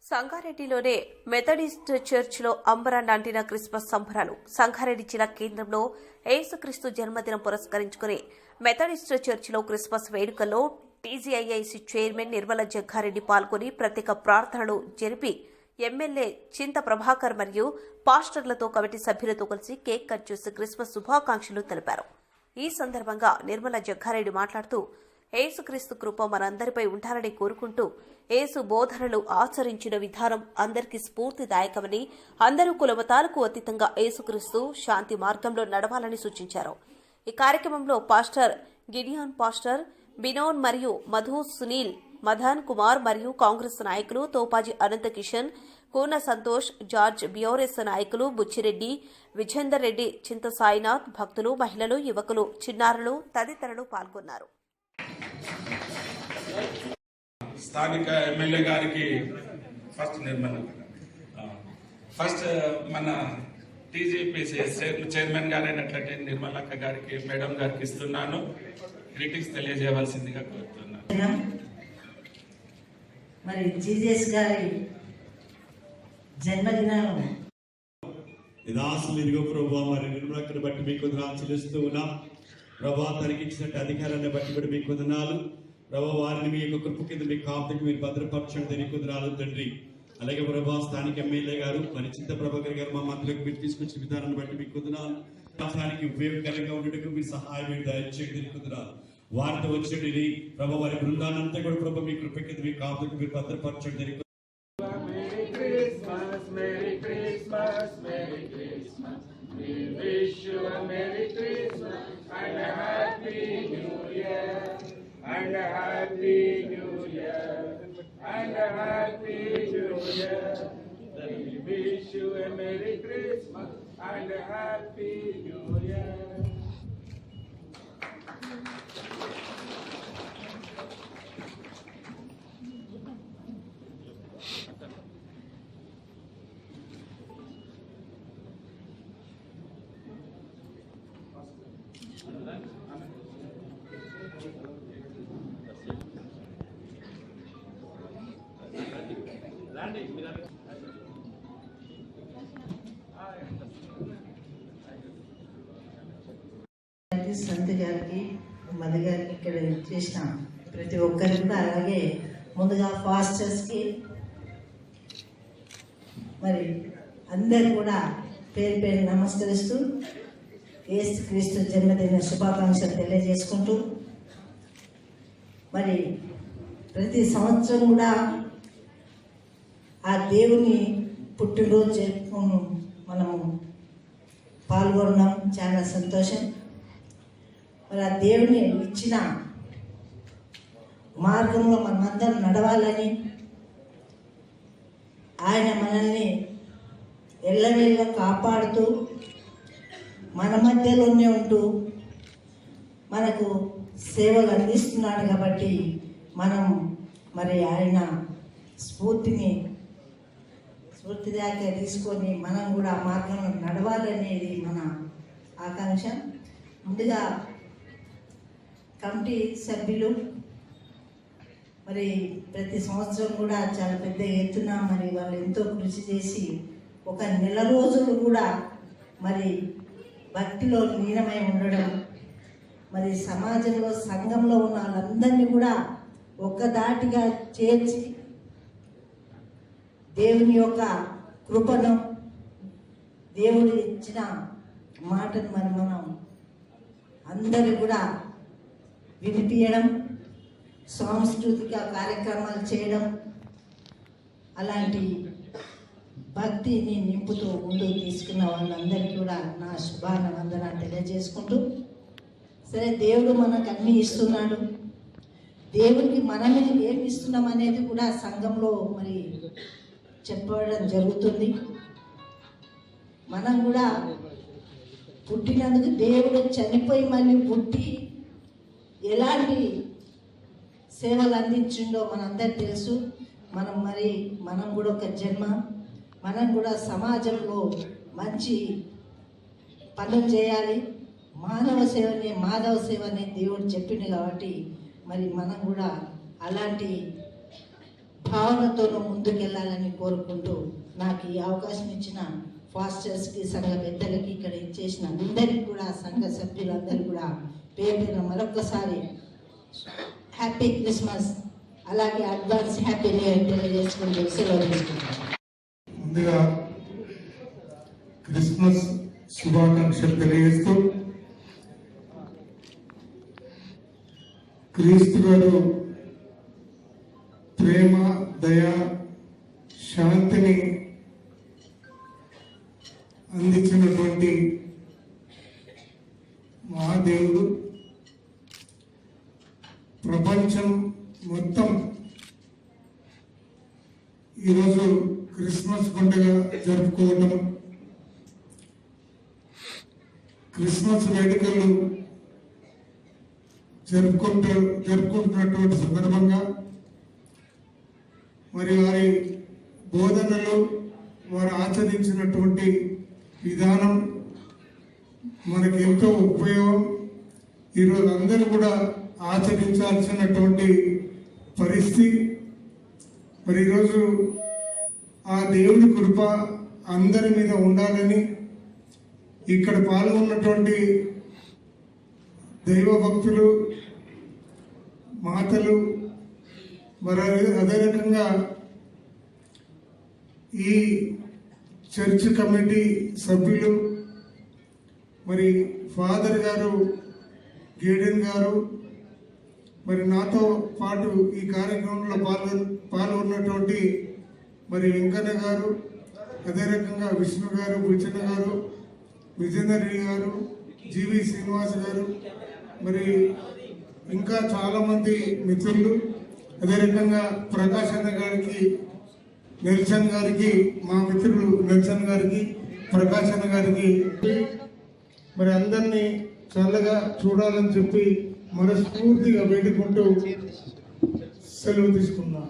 సంగారెడ్డిలోనే Methodist చర్చిలో అంబరాన్నంటిన Christmas సంబరాలు. సంగారెడ్డి జిల్లా కేంద్రంలో యేసుక్రీస్తు జన్మదినం పురస్కరించుకుని మెథడిస్ట్ చర్చిలో క్రిస్మస్ వేడుకల్లో టీజీఐఐసి చైర్మన్ నిర్మల జగ్గారెడ్డి పాల్గొని ప్రత్యేక ప్రార్థనలు జరిపి ఎమ్మెల్యే చింత ప్రభాకర్ మరియు పాస్టర్లతో కమిటీ సభ్యులతో కలిసి కేక్ కట్ చేసి క్రిస్మస్ శుభాకాంక్షలు తెలిపారు. ఈ సందర్భంగా నిర్మల జగ్గారెడ్డి మాట్లాడుతూ యేసుక్రీస్తు కృప మనందరిపై ఉండాలని కోరుకుంటూ యేసు బోధనలు ఆచరించిన విధానం అందరికీ స్ఫూర్తిదాయకమని, అందరూ కులమతాలకు అతీతంగా యేసుక్రీస్తు శాంతి మార్గంలో నడవాలని సూచించారు. ఈ కార్యక్రమంలో పాస్టర్ గిడియాన్, పాస్టర్ బినోన్ మరియు మధు, సునీల్, మదన్ కుమార్ మరియు కాంగ్రెస్ నాయకులు తోపాజీ అనంత కిషన్, కూన సంతోష్, జార్జ్, బియోరెస్ నాయకులు బుచ్చిరెడ్డి, విజేందర్ రెడ్డి, చింత సాయినాథ్, భక్తులు, మహిళలు, యువకులు, చిన్నారులు తదితరులు పాల్గొన్నారు. స్థానిక ఎమ్మెల్యే గారికి ఫస్ట్ మన టీజీపీసీ చైర్మన్ గారైనట్లయితే నిర్మలక్క గారికి, మేడం గారికి ఇస్తున్నాను. గ్రీటింగ్స్ తెలియజేయవలసిందిగా కోరుతున్నాను. మరి జీజస్ గారి జన్మదినం దాసులు ఇదిగో ప్రభావ మరి నిర్మలక్కను బట్టి మీకు వందనాలు చెల్లిస్తూ ఉన్నాం. ప్రభావ తనకి ఇచ్చినట్టు అధికారాన్ని బట్టి కూడా మీకు వందనాలు. ప్రభావ వారిని మీ యొక్క కృప కింద మీ కాపుకి మీరు భద్రపరచండి నీకు వందనాలు తండ్రి. అలాగే ప్రభావ స్థానిక ఎమ్మెల్యే గారు మరి చింత ప్రభాకర్ గారు మా మంత్రులకు మీరు తీసుకొచ్చిన విధానాన్ని బట్టి మీకు వందనాలు. రాష్ట్రానికి ఉపయోగకరంగా ఉండటకు మీరు సహాయం దయచేయండి నీకు వందనాలు. వారితో వచ్చేది ప్రభావ వారి బృందానంతా కూడా ప్రభావ మీ కృప కింద మీ కాపుకి మీరు భద్రపరచండి. We wish you a Merry Christmas and a Happy New Year, and a Happy New Year, and a Happy New Year. We wish you a Merry Christmas and a Happy New Year. సంతు గారికి, మధు గారికి ఇక్కడ చేసిన ప్రతి ఒక్కరికి కూడా, అలాగే ముందుగా ఫాస్టర్స్కి మరి అందరు కూడా పేరు పేరు నమస్కరిస్తూ యేసుక్రీస్తు జన్మదిన శుభాకాంక్షలు తెలియజేసుకుంటూ మరి ప్రతి సంవత్సరం కూడా ఆ దేవుని పుట్టినరోజు జరుపుకుని మనము పాల్గొనడం చాలా సంతోషం. మరి ఆ దేవుని ఇచ్చిన మార్గంలో మనమందరం నడవాలని, ఆయన మనల్ని ఎల్లవేళ కాపాడుతూ మన మధ్యలోనే ఉంటూ మనకు సేవలు అందిస్తున్నాడు. కాబట్టి మనం మరి ఆయన స్ఫూర్తిదాయక తీసుకొని మనం కూడా ఆ మార్గంలో నడవాలనేది మన ఆకాంక్ష. ముందుగా కమిటీ సభ్యులు మరి ప్రతి సంవత్సరం కూడా చాలా పెద్ద ఎత్తున మరి వాళ్ళు ఎంతో కృషి చేసి ఒక నెల రోజులు కూడా మరి భక్తిలో లీనమై ఉండడం, మరి సమాజంలో సంఘంలో ఉన్న వాళ్ళందరినీ కూడా ఒక్కదాటిగా చేర్చి దేవుని యొక్క కృపను, దేవుడు ఇచ్చిన మాటను మరి మనం అందరూ కూడా వినిపించడం, సాంస్కృతిక కార్యక్రమాలు చేయడం, అలాంటి భక్తిని నింపుతూ ముందుకు తీసుకున్న వాళ్ళందరికీ కూడా నా శుభానందనాలు తెలియజేసుకుంటూ, సరే దేవుడు మనకు అన్నీ ఇస్తున్నాడు, దేవుడికి మనమే ఏమి ఇస్తున్నాం అనేది కూడా సంఘంలో మరి చెప్పడం జరుగుతుంది. మనం కూడా పుట్టినందుకు దేవుడు చనిపోయి మళ్ళీ పుట్టి ఎలాంటి సేవలు అందించిండో మనందరూ తెలుసు. మనం కూడా ఒక జన్మ, మనం కూడా సమాజంలో మంచి పనులు చేయాలి. మానవ సేవనే మాధవ సేవనే దేవుడు చెప్పిండు. కాబట్టి మరి మనం కూడా అలాంటి భావనతోనూ ముందుకెళ్ళాలని కోరుకుంటూ నాకు ఈ అవకాశం ఇచ్చిన ఫాస్టర్స్కి, సంఘ పెద్దలకి, ఇక్కడ ఇచ్చేసిన అందరికీ కూడా, సంఘ సభ్యులందరూ కూడా పేరు మరొకసారి హ్యాపీ క్రిస్మస్, అలాగే అడ్వాన్స్ హ్యాపీ న్యూ ఇయర్ తెలియజేసుకుంటూ సెలవు తీసుకుంటాను. ముందుగా క్రిస్మస్ శుభాకాంక్షలు తెలియజేస్తూ, క్రీస్తు గారు ప్రేమ, దయ, శాంతిని అందించినటువంటి మహాదేవుడు ప్రపంచం మొత్తం ఈరోజు క్రిస్మస్ పండుగ జరుపుకోవడం, క్రిస్మస్ వేడుకలు జరుపుకుంటున్నటువంటి సందర్భంగా మరి వారి బోధనలు, వారు ఆచరించినటువంటి విధానం మనకి ఎంతో ఉపయోగం. ఈరోజు అందరూ కూడా ఆచరించాల్సినటువంటి పరిస్థితి. మరి ఈరోజు ఆ దేవుడి కృప అందరి మీద ఉండాలని ఇక్కడ పాల్గొన్నటువంటి దైవ భక్తులు, మాతలు, మరి అదే రకంగా ఈ చర్చ్ కమిటీ సభ్యులు, మరి ఫాదర్ గారు, గేడెన్ గారు, మరి నాతో పాటు ఈ కార్యక్రమంలో పాల్గొన్నటువంటి మరి వెంకన్న గారు, అదే రకంగా విష్ణు గారు, బుచ్చన్న గారు, విజేందర్ రెడ్డి గారు, జీవి శ్రీనివాస్ గారు, మరి ఇంకా చాలామంది మిత్రులు, అదే రకంగా ప్రకాష్ అన్న గారికి, నెల్సన్ గారికి, మా మిత్రులు నెల్సన్ గారికి, ప్రకాష్ అన్న గారికి, మరి అందరినీ చల్లగా చూడాలని చెప్పి మనస్ఫూర్తిగా వేడుకుంటూ సెలవు తీసుకున్నాం.